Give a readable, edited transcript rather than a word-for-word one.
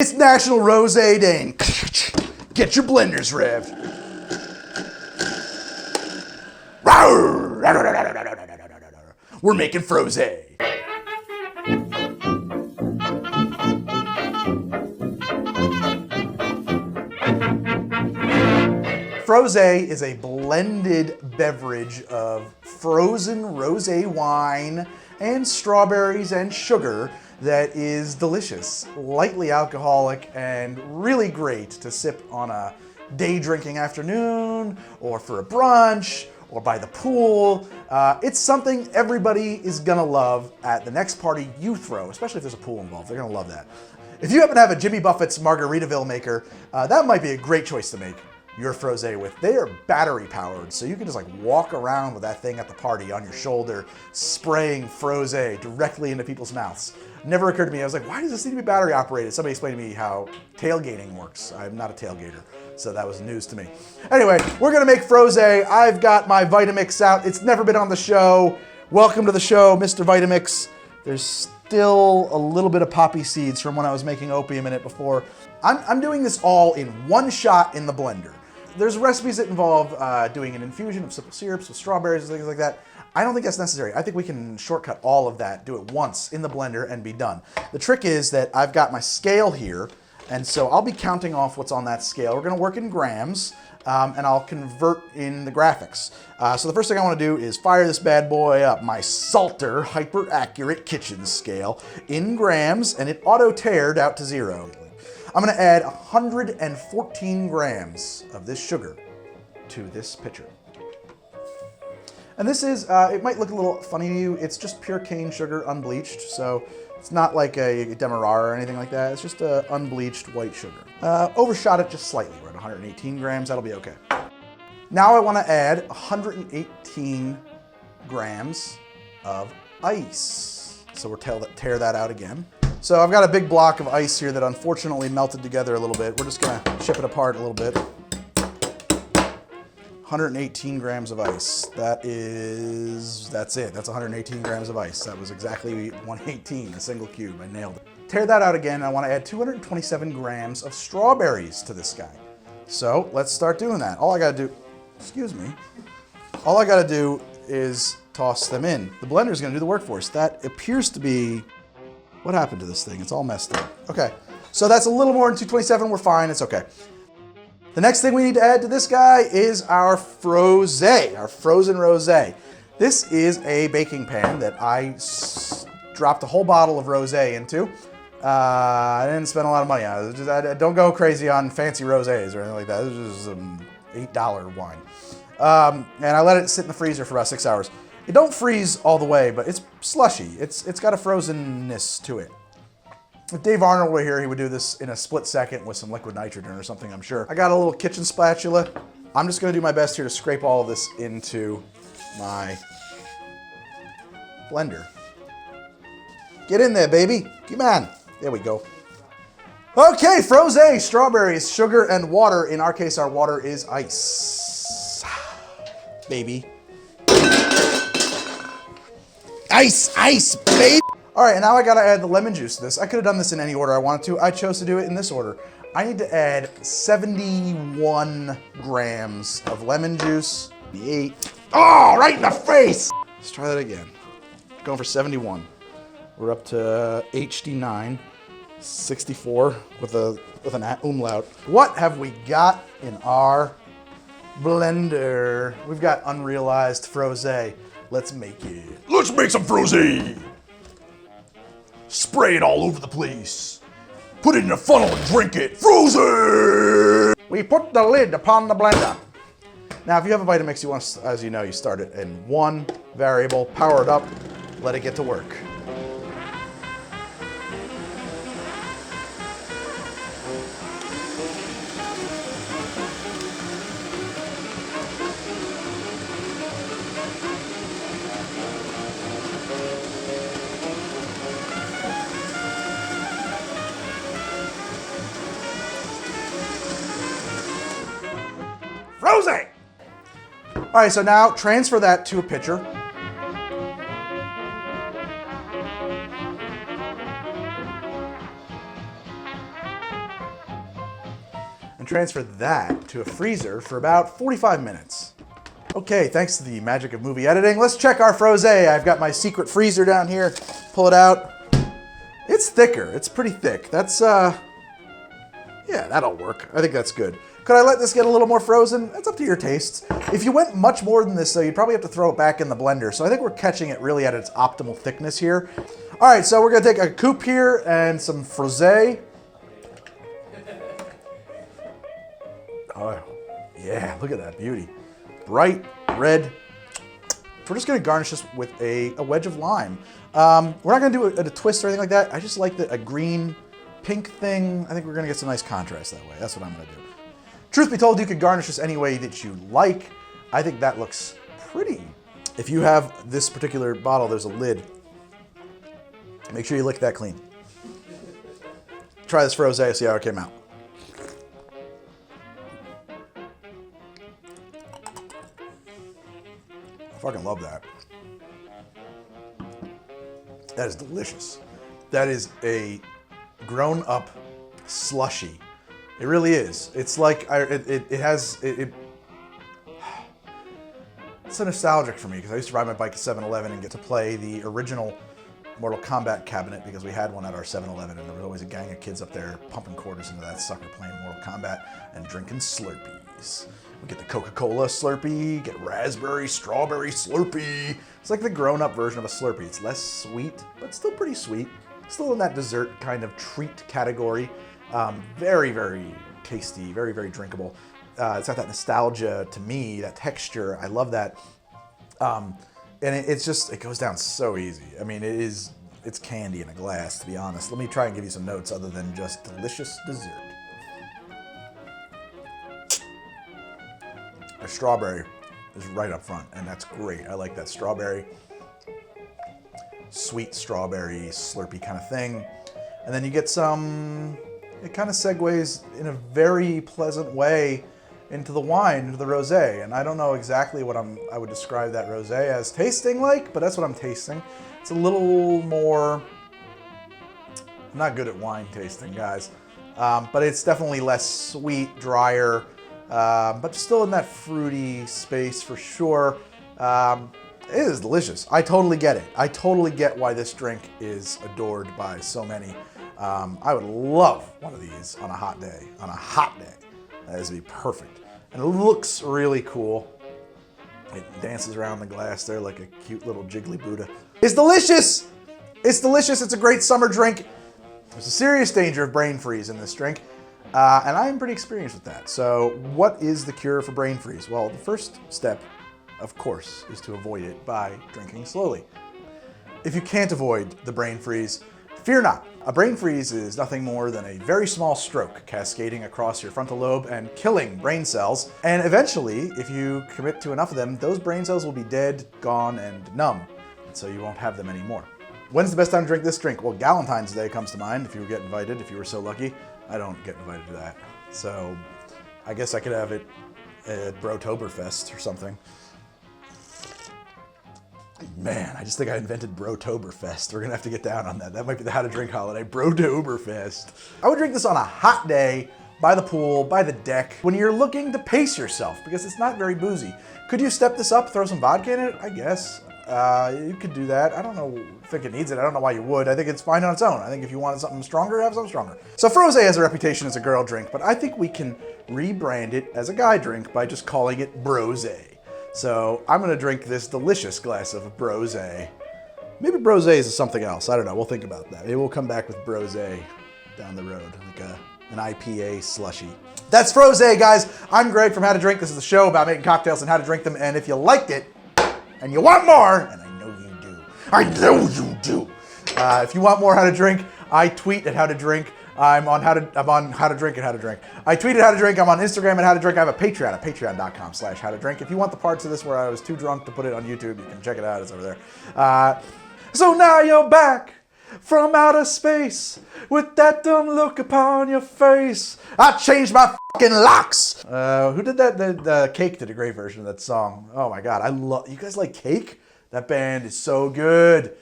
It's National Rosé Day. Get your blenders revved. We're making Frosé. Frosé is a blended beverage of frozen rosé wine and strawberries and sugar that is delicious, lightly alcoholic, and really great to sip on a day drinking afternoon or for a brunch or by the pool. It's something everybody is gonna love at the next party you throw, especially if there's a pool involved. They're gonna love that. If you happen to have a Jimmy Buffett's Margaritaville maker, that might be a great choice to make your Frosé with. They are battery powered, so you can just like walk around with that thing at the party on your shoulder, spraying Frosé directly into people's mouths. Never occurred to me. I was like, why does this need to be battery operated? Somebody explained to me how tailgating works. I'm not a tailgater, so that was news to me. Anyway, we're gonna make Frosé. I've got my Vitamix out. It's never been on the show. Welcome to the show, Mr. Vitamix. There's still a little bit of poppy seeds from when I was making opium in it before. I'm doing this all in one shot in the blender. There's recipes that involve doing an infusion of simple syrups with strawberries and things like that. I don't think that's necessary. I think we can shortcut all of that, do it once in the blender and be done. The trick is that I've got my scale here, and so I'll be counting off what's on that scale. We're gonna work in grams, and I'll convert in the graphics. So the first thing I wanna do is fire this bad boy up, my Salter Hyper Accurate Kitchen Scale in grams, and it auto-tared out to 0. I'm gonna add 114 grams of this sugar to this pitcher. And this is, it might look a little funny to you, it's just pure cane sugar, unbleached, so it's not like a Demerara or anything like that, it's just unbleached white sugar. Overshot it just slightly, we're at 118 grams, that'll be okay. Now I wanna add 118 grams of ice. So we'll tear that out again. So I've got a big block of ice here that unfortunately melted together a little bit. We're just gonna chip it apart a little bit. 118 grams of ice. That's it. That's 118 grams of ice. That was exactly 118, a single cube. I nailed it. Tear that out again. I want to add 227 grams of strawberries to this guy. So let's start doing that. All I gotta do is toss them in. The blender's gonna do the work for us. That appears to be, what happened to this thing? It's all messed up. Okay, so that's a little more than 227. We're fine, it's okay. The next thing we need to add to this guy is our Frosé, our frozen rosé. This is a baking pan that I dropped a whole bottle of rosé into. I didn't spend a lot of money on it. I don't go crazy on fancy rosés or anything like that. This is just some $8 wine. And I let it sit in the freezer for about 6 hours. It don't freeze all the way, but it's slushy. It's got a frozenness to it. If Dave Arnold were here, he would do this in a split second with some liquid nitrogen or something, I'm sure. I got a little kitchen spatula. I'm just gonna do my best here to scrape all of this into my blender. Get in there, baby. Come on. There we go. Okay, Frosé, strawberries, sugar, and water. In our case, our water is ice. Baby. Ice, baby. All right, and now I gotta add the lemon juice to this. I could have done this in any order I wanted to. I chose to do it in this order. I need to add 71 grams of lemon juice. 8. Oh, right in the face! Let's try that again. Going for 71. We're up to HD9, 64 with an umlaut. What have we got in our blender? We've got unrealized Frosé. Let's make it. Let's make some Frosé! Spray it all over the place. Put it in a funnel and drink it. Frosé! We put the lid upon the blender. Now, if you have a Vitamix, you want, as you know, you start it in one variable, power it up, let it get to work. Frosé! All right, so now transfer that to a pitcher. transfer that to a freezer for about 45 minutes. Okay, thanks to the magic of movie editing, let's check our Frosé. I've got my secret freezer down here. Pull it out. It's thicker. It's pretty thick. That's, yeah, that'll work. I think that's good. Could I let this get a little more frozen? That's up to your tastes. If you went much more than this, though, you'd probably have to throw it back in the blender. So I think we're catching it really at its optimal thickness here. All right, so we're gonna take a coupe here and some Frosé. Oh, yeah, look at that beauty. Bright red. We're just gonna garnish this with a wedge of lime. We're not gonna do a twist or anything like that. I just like a green, pink thing. I think we're gonna get some nice contrast that way. That's what I'm gonna do. Truth be told, you could garnish this any way that you like. I think that looks pretty. If you have this particular bottle, there's a lid. Make sure you lick that clean. Try this Frosé, see how it came out. I fucking love that. That is delicious. That is a grown-up slushy. It really is. It's like, it's so nostalgic for me because I used to ride my bike to 7-Eleven and get to play the original Mortal Kombat cabinet because we had one at our 7-Eleven and there was always a gang of kids up there pumping quarters into that sucker playing Mortal Kombat and drinking Slurpees. We get the Coca-Cola Slurpee, get raspberry, strawberry Slurpee. It's like the grown-up version of a Slurpee. It's less sweet, but still pretty sweet. Still in that dessert kind of treat category. Very, very tasty, very, very drinkable. It's got that nostalgia to me, that texture. I love that. And it goes down so easy. I mean, it's candy in a glass, to be honest. Let me try and give you some notes other than just delicious dessert. The strawberry is right up front, and that's great. I like that strawberry, sweet strawberry, slurpy kind of thing. And then you get some, it kind of segues in a very pleasant way into the wine, into the rosé. And I don't know exactly what I would describe that rosé as tasting like, but that's what I'm tasting. It's a little more, I'm not good at wine tasting, guys. But it's definitely less sweet, drier, but still in that fruity space for sure. It is delicious. I totally get it. I totally get why this drink is adored by so many. I would love one of these on a hot day. On a hot day. That would be perfect. And it looks really cool. It dances around the glass there like a cute little jiggly Buddha. It's delicious! It's delicious. It's a great summer drink. There's a serious danger of brain freeze in this drink. And I'm pretty experienced with that. So what is the cure for brain freeze? Well, the first step, of course, is to avoid it by drinking slowly. If you can't avoid the brain freeze, fear not. A brain freeze is nothing more than a very small stroke cascading across your frontal lobe and killing brain cells. And eventually, if you commit to enough of them, those brain cells will be dead, gone, and numb. And so you won't have them anymore. When's the best time to drink this drink? Well, Galentine's Day comes to mind if you get invited, if you were so lucky. I don't get invited to that. So I guess I could have it at Brotoberfest or something. Man, I just think I invented Brotoberfest. We're gonna have to get down on that. That might be the how to drink holiday, Brotoberfest. I would drink this on a hot day, by the pool, by the deck, when you're looking to pace yourself, because it's not very boozy. Could you step this up, throw some vodka in it? I guess. You could do that. I don't think it needs it. I don't know why you would. I think it's fine on its own. I think if you wanted something stronger, have something stronger. So Frosé has a reputation as a girl drink, but I think we can rebrand it as a guy drink by just calling it Brosé. So I'm gonna drink this delicious glass of Brosé. Maybe Brosé is something else. I don't know. We'll think about that. Maybe we'll come back with Brosé down the road, like an IPA slushy. That's Frosé, guys. I'm Greg from How to Drink. This is the show about making cocktails and how to drink them. And if you liked it, and you want more, and I know you do. I know you do. If you want more How to Drink, I tweet at How to Drink. I'm on How to Drink and How to Drink. I tweet at How to Drink. I'm on Instagram at How to Drink. I have a Patreon at patreon.com/How to Drink. If you want the parts of this where I was too drunk to put it on YouTube, you can check it out. It's over there. So now you're back from outer space with that dumb look upon your face. I changed my fucking locks. Who did that? The Cake did a great version of that song. Oh my God, I love. You guys like Cake? That band is so good.